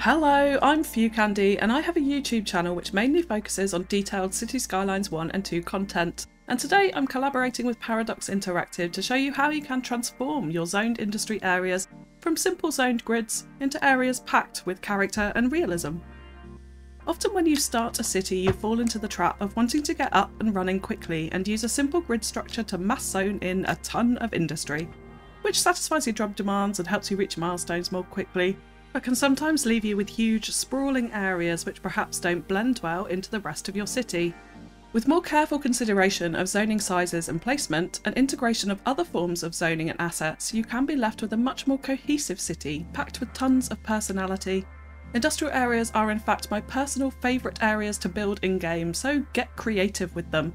Hello, I'm Few Candy and I have a YouTube channel which mainly focuses on detailed City Skylines 1 and 2 content. And today I'm collaborating with Paradox Interactive to show you how you can transform your zoned industry areas from simple zoned grids into areas packed with character and realism. Often when you start a city you fall into the trap of wanting to get up and running quickly and use a simple grid structure to mass zone in a ton of industry, which satisfies your job demands and helps you reach milestones more quickly, but can sometimes leave you with huge, sprawling areas which perhaps don't blend well into the rest of your city. With more careful consideration of zoning sizes and placement, and integration of other forms of zoning and assets, you can be left with a much more cohesive city, packed with tons of personality. Industrial areas are in fact my personal favourite areas to build in-game, so get creative with them.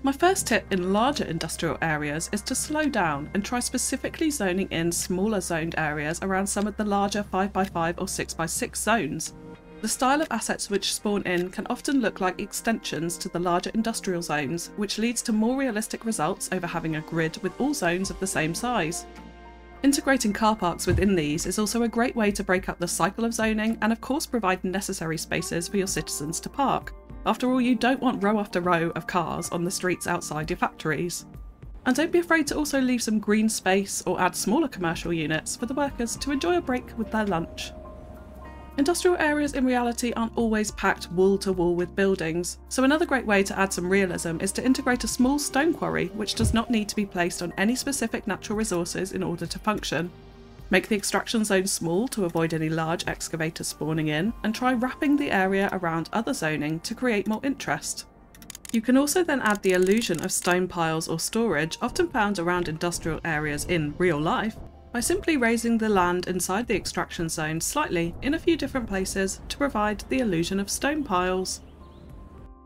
My first tip in larger industrial areas is to slow down and try specifically zoning in smaller zoned areas around some of the larger 5x5 or 6x6 zones. The style of assets which spawn in can often look like extensions to the larger industrial zones, which leads to more realistic results over having a grid with all zones of the same size. Integrating car parks within these is also a great way to break up the cycle of zoning and of course provide necessary spaces for your citizens to park. After all, you don't want row after row of cars on the streets outside your factories. And don't be afraid to also leave some green space or add smaller commercial units for the workers to enjoy a break with their lunch. Industrial areas in reality aren't always packed wall to wall with buildings, so another great way to add some realism is to integrate a small stone quarry which does not need to be placed on any specific natural resources in order to function. Make the extraction zone small to avoid any large excavators spawning in, and try wrapping the area around other zoning to create more interest. You can also then add the illusion of stone piles or storage often found around industrial areas in real life by simply raising the land inside the extraction zone slightly in a few different places to provide the illusion of stone piles.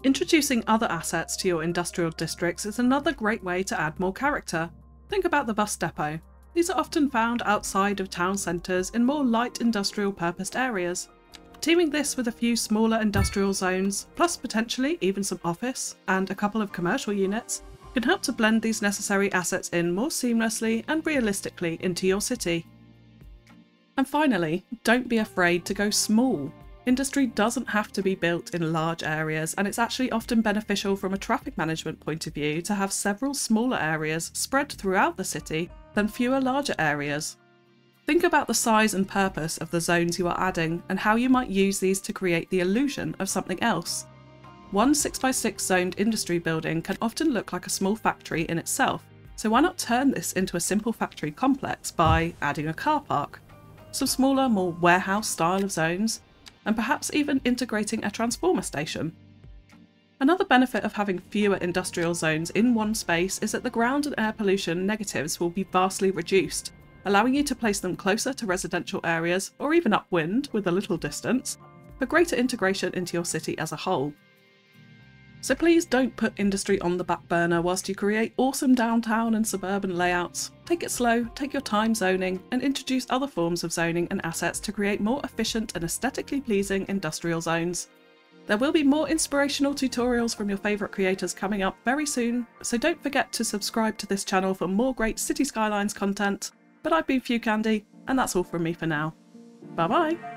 Introducing other assets to your industrial districts is another great way to add more character. Think about the bus depot. These are often found outside of town centres in more light industrial purposed areas. Teaming this with a few smaller industrial zones, plus potentially even some office and a couple of commercial units, can help to blend these necessary assets in more seamlessly and realistically into your city. And finally, don't be afraid to go small. Industry doesn't have to be built in large areas, and it's actually often beneficial from a traffic management point of view to have several smaller areas spread throughout the city than fewer larger areas. Think about the size and purpose of the zones you are adding and how you might use these to create the illusion of something else. One 6x6 zoned industry building can often look like a small factory in itself, so why not turn this into a simple factory complex by adding a car park, some smaller, more warehouse style of zones, and perhaps even integrating a transformer station. Another benefit of having fewer industrial zones in one space is that the ground and air pollution negatives will be vastly reduced, allowing you to place them closer to residential areas or even upwind with a little distance, for greater integration into your city as a whole. So please don't put industry on the back burner whilst you create awesome downtown and suburban layouts. Take it slow, take your time zoning, and introduce other forms of zoning and assets to create more efficient and aesthetically pleasing industrial zones. There will be more inspirational tutorials from your favourite creators coming up very soon, so don't forget to subscribe to this channel for more great City Skylines content. But I've been Few Candy, and that's all from me for now. Bye bye!